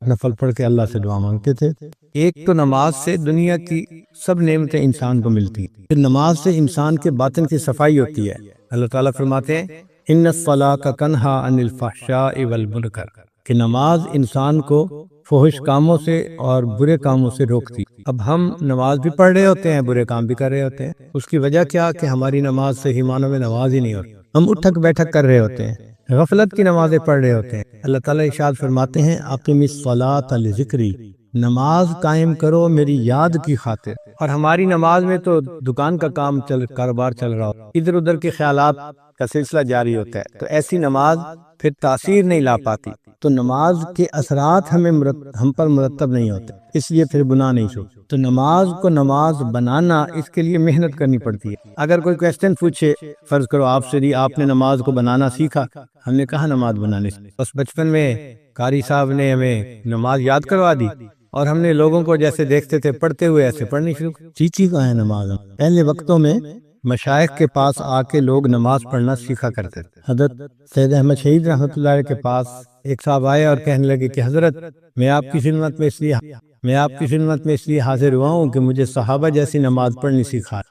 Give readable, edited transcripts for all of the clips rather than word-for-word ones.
نفل پڑھ کے اللہ سے دعا مانگتے تھے۔ ایک تو نماز سے دنیا کی سب نعمتیں انسان کو ملتی ہیں، پھر نماز سے انسان کے باطن کی صفائی ہوتی ہے۔ اللہ تعالیٰ فرماتے ہیں ان الصلاۃ تنہی عن الفحشاء والمنکر، کہ نماز انسان کو فحش کاموں سے اور برے کاموں سے روکتی۔ اب ہم نماز بھی پڑھ رہے ہوتے ہیں، برے کام بھی کر رہے ہوتے ہیں۔ اس کی وجہ کیا کہ ہماری نماز صحیح معنوں میں نماز ہی نہیں ہوتی، ہم اٹھک بیٹھک کر رہے ہوتے ہیں، غفلت کی نمازیں پڑھ رہے ہوتے ہیں۔ اللہ تعالیٰ ارشاد فرماتے ہیں اقم الصلاۃ لذکری، نماز قائم کرو میری یاد کی خاطر۔ اور ہماری نماز میں تو دکان کا کام کاروبار چل رہا ہو، ادھر ادھر کے خیالات کا سلسلہ جاری ہوتا ہے، تو ایسی نماز پھر تاثیر نہیں لا پاتی، تو نماز کے اثرات ہم پر مرتب نہیں ہوتے، اس لیے پھر گناہ نہیں چھوڑتے۔ تو نماز کو نماز بنانا، اس کے لیے محنت کرنی پڑتی ہے۔ اگر کوئی کویسچن پوچھے، فرض کرو آپ سے جی آپ نے نماز کو بنانا سیکھا، ہم نے کہا نماز بنانے سے، بس بچپن میں قاری صاحب نے ہمیں نماز یاد کروا دی اور ہم نے لوگوں کو جیسے دیکھتے تھے پڑھتے ہوئے ایسے پڑھنی شروع۔ چیچی کا ہے نماز۔ پہلے وقتوں میں مشائخ کے پاس آ کے لوگ نماز پڑھنا سیکھا کرتے تھے۔ حضرت سید احمد شہید رحمۃ اللہ علیہ کے پاس ایک صاحب آئے اور کہنے لگے کہ حضرت میں آپ کی خدمت میں اس لیے حاضر ہوا ہوں کہ مجھے صحابہ جیسی نماز پڑھنی سکھا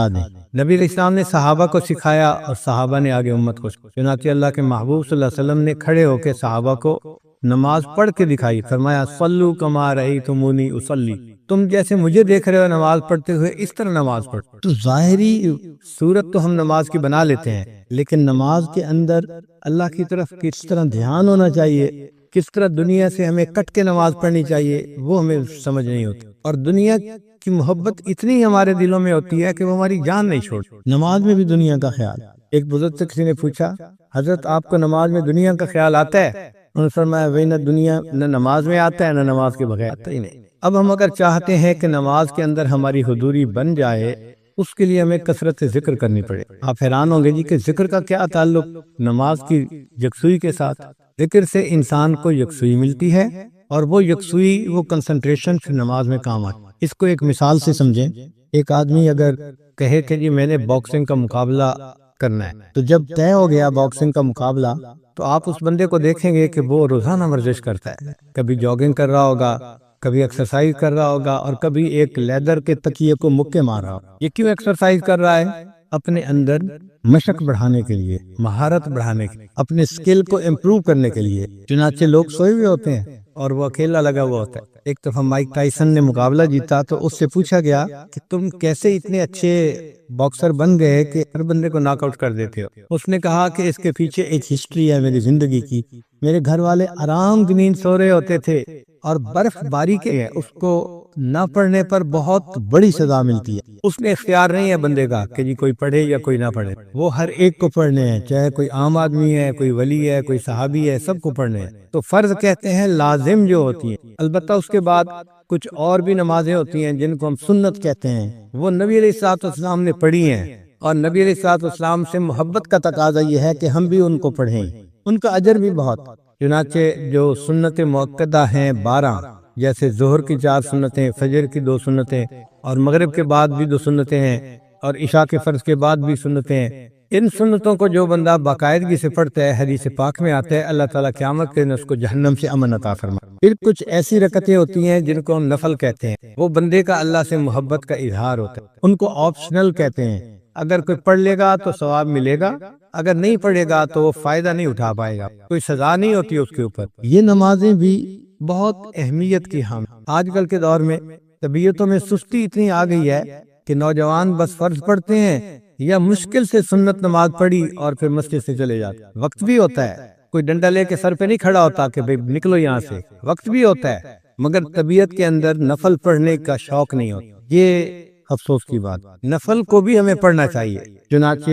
دیں۔ نبی علیہ السلام نے صحابہ کو سکھایا اور صحابہ نے آگے امت کو سکھایا۔ چنانچہ اللہ کے محبوب صلی اللہ علیہ وسلم نے کھڑے ہو کے صحابہ کو نماز پڑھ کے دکھائی، فرمایا صلو کما رأیتمونی اصلی، تم جیسے مجھے دیکھ رہے ہو نماز پڑھتے ہوئے اس طرح نماز پڑھو۔ تو ظاہری صورت تو ہم نماز کی بنا لیتے ہیں، لیکن نماز کے اندر اللہ کی طرف کس طرح دھیان ہونا چاہیے، کس طرح دنیا سے ہمیں کٹ کے نماز پڑھنی چاہیے، وہ ہمیں سمجھ نہیں ہوتی۔ اور دنیا کی محبت اتنی ہمارے دلوں میں ہوتی ہے کہ وہ ہماری جان نہیں چھوڑتی۔ نماز میں بھی دنیا کا خیال۔ ایک بزرگ سے کسی نے پوچھا حضرت آپ کو نماز میں دنیا کا خیال آتا ہے؟ انہوں نے فرمایا وہی نہ دنیا نہ نماز میں آتا ہے، نہ نماز کے بغیر آتا ہی نہیں۔ اب ہم اگر چاہتے ہیں کہ نماز کے اندر ہماری حضوری بن جائے، اس کے لیے ہمیں کثرت ذکر کرنی پڑے۔ آپ حیران ہوں گے جی کہ ذکر کا کیا تعلق نماز کی یکسوئی کے ساتھ؟ ذکر سے انسان کو یکسوئی ملتی ہے، اور وہ یکسوئی، وہ کنسنٹریشن پھر نماز میں کام آتی ہے۔ اس کو ایک مثال سے سمجھیں۔ ایک آدمی اگر کہے کہ جی میں نے باکسنگ کا مقابلہ کرنا ہے، تو جب طے ہو گیا باکسنگ کا مقابلہ، تو آپ اس بندے کو دیکھیں گے کہ وہ روزانہ ورزش کرتا ہے، کبھی جاگنگ کر رہا ہوگا، کبھی ایکسرسائز کر رہا ہوگا، اور کبھی ایک لیدر کے تکیے کو مکے مار رہا ہوگا۔ یہ کیوں ایکسرسائز کر رہا ہے؟ اپنے اندر مشق بڑھانے کے لیے، مہارت بڑھانے کے لیے، اپنے سکل کو امپروو کرنے کے لیے۔ چنانچہ لوگ سوئے ہوئے ہوتے ہیں اور وہ اکیلا لگا ہوا ہوتا ہے۔ ایک دفعہ مائک ٹائسن نے مقابلہ جیتا تو اس سے پوچھا گیا کہ تم کیسے اتنے اچھے باکسر بن گئے کہ ہر بندے کو ناک آؤٹ کر دیتے ہو؟ اس نے کہا کہ اس کے پیچھے ایک ہسٹری ہے میری زندگی کی۔ میرے گھر والے آرام کی نیند سو رہے ہوتے تھے، اور برف باری کے ہے اس کو نہ پڑھنے پر بہت بڑی سزا ملتی ہے۔ اس میں اختیار نہیں ہے بندے کا کہ جی کوئی پڑھے یا کوئی نہ پڑھے، وہ ہر ایک کو پڑھنے ہیں، چاہے کوئی عام آدمی ہے، کوئی ولی ہے، کوئی صحابی ہے، سب کو پڑھنے ہیں۔ تو فرض کہتے ہیں لازم جو ہوتی ہیں، البتہ اس کے بعد کچھ اور بھی نمازیں ہوتی ہیں جن کو ہم سنت کہتے ہیں، وہ نبی علیہ الصلوۃ والسلام نے پڑھی ہیں، اور نبی علیہ الصلوۃ والسلام سے محبت کا تقاضا یہ ہے کہ ہم بھی ان کو پڑھیں، ان کا اجر بھی بہت۔ چنانچہ جو سنت مؤکدہ ہیں 12، جیسے ظہر کی 4 سنتیں، فجر کی 2 سنتیں، اور مغرب کے بعد بھی 2 سنتیں ہیں، اور عشاء کے فرض کے بعد بھی سنتیں ہیں۔ ان سنتوں کو جو بندہ باقاعدگی سے پڑھتا ہے، حدیث پاک میں آتا ہے اللہ تعالیٰ قیامت کے دن اس کو جہنم سے امن عطا فرمائے۔ پھر کچھ ایسی رکعتیں ہوتی ہیں جن کو ہم نفل کہتے ہیں، وہ بندے کا اللہ سے محبت کا اظہار ہوتا ہے، ان کو آپشنل کہتے ہیں۔ اگر کوئی پڑھ لے گا تو ثواب ملے گا، اگر نہیں پڑھے گا تو وہ فائدہ نہیں اٹھا پائے گا، کوئی سزا نہیں ہوتی اس کے اوپر۔ یہ نمازیں بھی بہت اہمیت کی حامل۔ آج کل کے دور میں طبیعتوں میں سستی اتنی آ گئی ہے کہ نوجوان بس فرض پڑھتے ہیں یا مشکل سے سنت نماز پڑھی اور پھر مسجد سے چلے جاتے۔ وقت بھی ہوتا ہے، کوئی ڈنڈا لے کے سر پہ نہیں کھڑا ہوتا کہ بھئی نکلو یہاں سے، وقت بھی ہوتا ہے، مگر طبیعت کے اندر نفل پڑھنے کا شوق نہیں ہوتا۔ یہ افسوس کی بات۔ نفل کو بھی ہمیں پڑھنا چاہیے، چنانچہ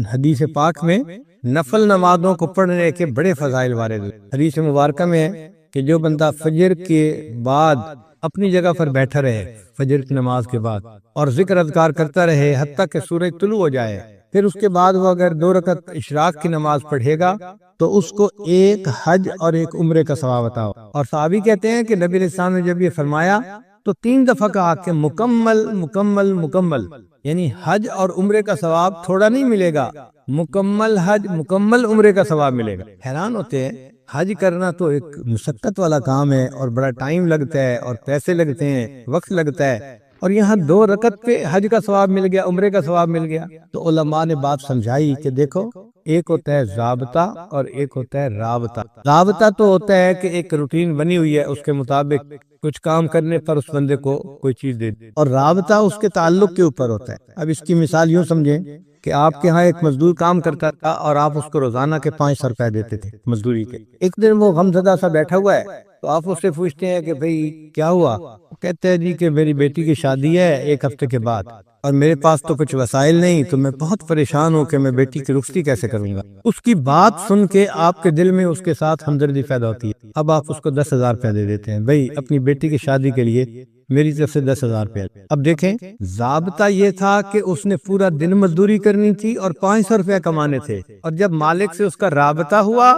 حدیث پاک میں نفل نمازوں کو پڑھنے کے بڑے فضائل وارد ہیں۔ حدیث مبارکہ میں ہے کہ جو بندہ فجر کے بعد اپنی جگہ پر بیٹھا رہے، فجر کی نماز کے بعد، اور ذکر اذکار کرتا رہے حتیٰ کہ سورج طلوع ہو جائے، پھر اس کے بعد وہ اگر 2 رکعت اشراق کی نماز پڑھے گا تو اس کو ایک حج اور ایک عمرے کا ثواب عطا ہو۔ اور صحابی کہتے ہیں کہ نبی علیہ السلام نے جب یہ فرمایا تو 3 دفعہ کہا کہ مکمل مکمل مکمل، یعنی حج اور عمرے کا ثواب تھوڑا نہیں ملے گا، مکمل حج مکمل عمرے کا ثواب ملے گا۔ حیران ہوتے ہیں حج کرنا تو ایک مشقت والا کام ہے اور بڑا ٹائم لگتا ہے اور پیسے لگتے ہیں، وقت لگتا ہے، اور یہاں 2 رکعت پہ حج کا ثواب مل گیا، عمرے کا ثواب مل گیا۔ تو علماء نے بات سمجھائی کہ دیکھو، ایک ہوتا ہے ضابطہ اور ایک ہوتا ہے رابطہ۔ رابطہ تو ہوتا ہے کہ ایک روٹین بنی ہوئی ہے، اس کے مطابق کچھ کام کرنے پر اس بندے کو کوئی چیز دے دی، اور رابطہ اس کے تعلق کے اوپر ہوتا ہے۔ اب اس کی مثال یوں سمجھیں کہ آپ کے ہاں ایک مزدور کام کرتا تھا اور آپ اس کو روزانہ کے 500 روپے دیتے تھے مزدوری کے۔ ایک دن وہ غمزدہ سا بیٹھا ہوا ہے تو آپ اس سے پوچھتے ہیں کہ بھئی کیا ہوا؟ وہ کہتے ہیں جی کہ میری بیٹی کی شادی ہے 1 ہفتے کے بعد، اور میرے پاس تو کچھ وسائل نہیں، تو میں بہت پریشان ہوں کہ میں بیٹی کی رخصتی کیسے کروں گا۔ اس کی بات سن کے آپ کے دل میں اس کے ساتھ ہمدردی پیدا ہوتی ہے۔ اب آپ اس کو 10,000 روپے دے دیتے ہیں، بھئی اپنی بیٹی کی شادی کے لیے میری طرف سے 10,000 روپے۔ اب دیکھیں، ضابطہ یہ تھا کہ اس نے پورا دن مزدوری کرنی تھی اور 500 روپے کمانے تھے، اور جب مالک سے اس کا رابطہ ہوا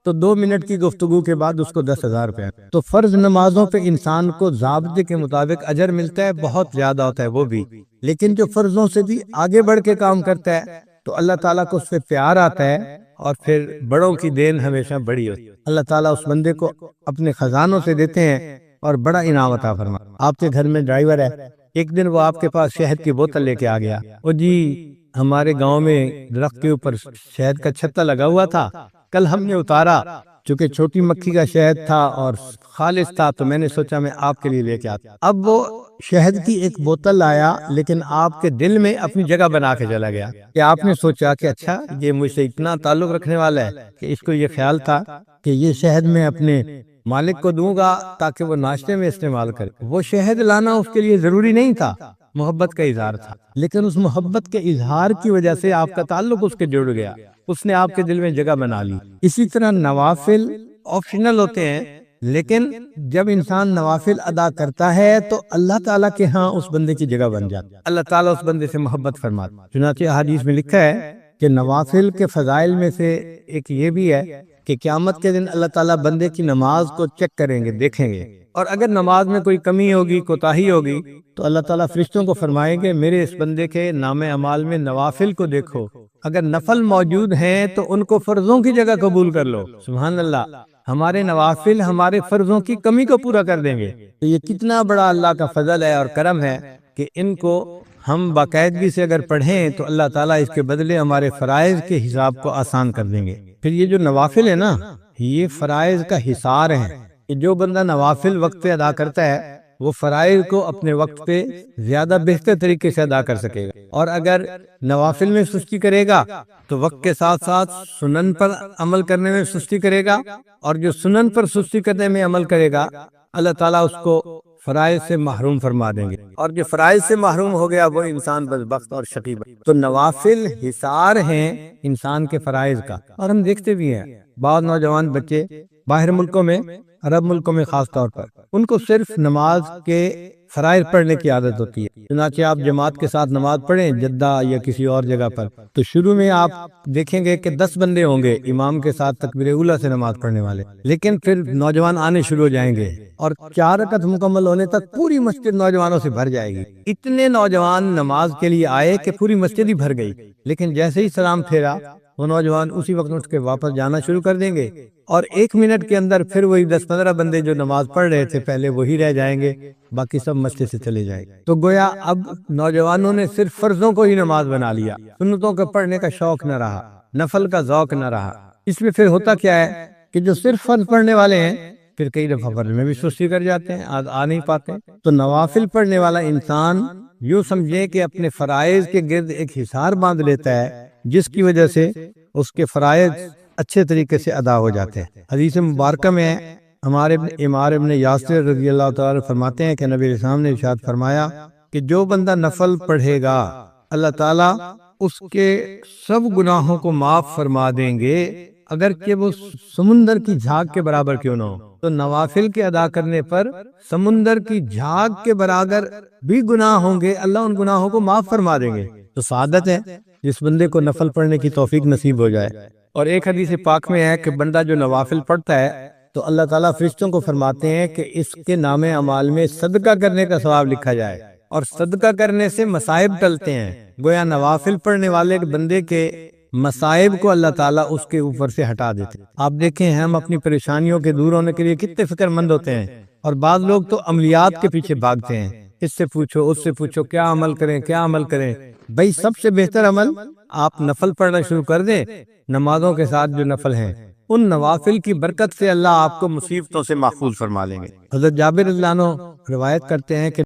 تو 2 منٹ کی گفتگو کے بعد اس کو 10,000 روپے۔ تو فرض نمازوں پہ انسان کو ضابطے کے مطابق اجر ملتا ہے، بہت زیادہ ہوتا ہے وہ بھی، لیکن جو فرضوں سے بھی آگے بڑھ کے کام کرتا ہے تو اللہ تعالیٰ کو اس سے پیار آتا ہے، اور پھر بڑوں کی دین ہمیشہ بڑی ہوتی ہے۔ اللہ تعالیٰ اس بندے کو اپنے خزانوں سے دیتے ہیں اور بڑا انعام عطا فرماتے ہیں۔ آپ کے گھر میں ڈرائیور ہے، ایک دن وہ آپ کے پاس شہد کی بوتل لے کے آ گیا، وہ جی ہمارے گاؤں میں درخت کے اوپر شہد کا چھتا لگا ہوا تھا، کل ہم نے اتارا، چونکہ چھوٹی مکھی کا شہد تھا اور خالص تھا تو میں نے سوچا میں آپ کے لیے لے کے آتا۔ اب وہ شہد کی ایک بوتل لایا، لیکن آپ کے دل میں اپنی جگہ بنا کے چلا گیا کہ آپ نے سوچا کہ اچھا یہ مجھ سے اتنا تعلق رکھنے والا ہے کہ اس کو یہ خیال تھا کہ یہ شہد میں اپنے مالک کو دوں گا تاکہ وہ ناشتے میں استعمال کرے۔ وہ شہد لانا اس کے لیے ضروری نہیں تھا، محبت کا اظہار تھا، لیکن اس محبت کے اظہار کی وجہ سے آپ کا تعلق اس کے جڑ گیا، اس نے آپ کے دل میں جگہ بنا لی۔ اسی طرح نوافل آپشنل ہوتے ہیں، لیکن جب انسان نوافل ادا کرتا ہے تو اللہ تعالیٰ کے ہاں اس بندے کی جگہ بن جاتی ہے، اللہ تعالیٰ اس بندے سے محبت فرماتا ہے۔ چنانچہ حدیث میں لکھا ہے کہ نوافل کے فضائل میں سے ایک یہ بھی ہے کہ قیامت کے دن اللہ تعالیٰ بندے کی نماز کو چیک کریں گے، دیکھیں گے، اور اگر نماز میں کوئی کمی ہوگی، کوتاہی ہوگی، تو اللہ تعالیٰ فرشتوں کو فرمائیں گے میرے اس بندے کے نام اعمال میں نوافل کو دیکھو، اگر نفل موجود ہیں تو ان کو فرضوں کی جگہ قبول کر لو۔ سبحان اللہ، ہمارے نوافل ہمارے فرضوں کی کمی کو پورا کر دیں گے۔ تو یہ کتنا بڑا اللہ کا فضل ہے اور کرم ہے کہ ان کو ہم باقاعدگی سے اگر پڑھیں تو اللہ تعالیٰ اس کے بدلے ہمارے فرائض کے حساب کو آسان کر دیں گے۔ پھر یہ جو نوافل ہے نا، یہ فرائض کا حصار ہے کہ جو بندہ نوافل وقت پہ ادا کرتا ہے وہ فرائض کو اپنے وقت پہ زیادہ بہتر طریقے سے ادا کر سکے گا، اور اگر نوافل میں سستی کرے گا تو وقت کے ساتھ ساتھ سنن پر عمل کرنے میں سستی کرے گا، اور جو سنن پر سستی کرنے میں عمل کرے گا اللہ تعالیٰ اس کو فرائض سے محروم فرما دیں گے، اور جو فرائض سے محروم ہو گیا وہ انسان بدبخت اور شقی بن۔ تو نوافل حصار ہیں انسان کے فرائض کا، اور ہم دیکھتے بھی ہیں بعض نوجوان بچے باہر ملکوں میں، عرب ملکوں میں خاص طور پر، ان کو صرف نماز کے فرائض پڑھنے کی عادت ہوتی ہے۔ چنانچہ آپ جماعت کے ساتھ نماز پڑھیں جدہ یا کسی اور جگہ پر، تو شروع میں آپ دیکھیں گے کہ 10 بندے ہوں گے امام کے ساتھ تکبیر اولیٰ سے نماز پڑھنے والے، لیکن پھر نوجوان آنے شروع ہو جائیں گے اور 4 رکعت مکمل ہونے تک پوری مسجد نوجوانوں سے بھر جائے گی۔ اتنے نوجوان نماز کے لیے آئے کہ پوری مسجد ہی بھر گئی، لیکن جیسے ہی سلام پھیرا وہ نوجوان اسی وقت اٹھ کے واپس جانا شروع کر دیں گے، اور 1 منٹ کے اندر پھر وہی 10-15 بندے جو نماز پڑھ رہے تھے پہلے وہی رہ جائیں گے، باقی سب مسجد سے چلے جائیں گے۔ تو گویا اب نوجوانوں نے صرف فرضوں کو ہی نماز بنا لیا، سنتوں کے پڑھنے کا شوق نہ رہا، نفل کا ذوق نہ رہا۔ اس میں پھر ہوتا کیا ہے کہ جو صرف فرض پڑھنے والے ہیں پھر کئی دفعہ فرض میں بھی سستی کر جاتے ہیں، آ نہیں پاتے۔ تو نوافل پڑھنے والا انسان یوں سمجھے کہ اپنے فرائض کے گرد ایک حصار باندھ لیتا ہے، جس کی وجہ سے اس کے فرائض اچھے طریقے سے ادا ہو جاتے ہیں۔ حدیث مبارکہ میں ہمارے عمار ابن یاسر رضی اللہ تعالیٰ فرماتے ہیں کہ نبی علیہ السلام نے ارشاد فرمایا کہ جو بندہ نفل پڑھے گا اللہ تعالیٰ اس کے سب گناہوں کو معاف فرما دیں گے، اگرچہ وہ سمندر کی جھاگ کے برابر کیوں نہ ہو۔ تو نوافل کے ادا کرنے پر سمندر کی جھاگ کے برابر بھی گناہ ہوں گے، اللہ ان گناہوں کو معاف فرما دیں گے۔ تو سعادت ہے جس بندے کو نفل پڑھنے کی توفیق نصیب ہو جائے۔ اور ایک حدیث پاک میں ہے کہ بندہ جو نوافل پڑھتا ہے تو اللہ تعالیٰ فرشتوں کو فرماتے ہیں کہ اس کے نام اعمال میں صدقہ کرنے کا ثواب لکھا جائے، اور صدقہ کرنے سے مصائب ٹلتے ہیں۔ گویا نوافل پڑھنے والے بندے کے مصائب کو اللہ تعالیٰ اس کے اوپر سے ہٹا دیتے ہیں۔ آپ دیکھیں ہم اپنی پریشانیوں کے دور ہونے کے لیے کتنے فکر مند ہوتے ہیں، اور بعض لوگ تو عملیات کے پیچھے بھاگتے ہیں، اس سے پوچھو اس سے پوچھو کیا عمل کریں کیا عمل کریں۔ بھئی سب سے بہتر عمل آپ نفل پڑھنا شروع کر دیں، نمازوں کے ساتھ جو نفل ہیں ان نوافل کی برکت سے اللہ آپ کو مصیبتوں سے محفوظ فرما لیں گے۔ حضرت جابر رضی اللہ عنہ روایت کرتے ہیں کہ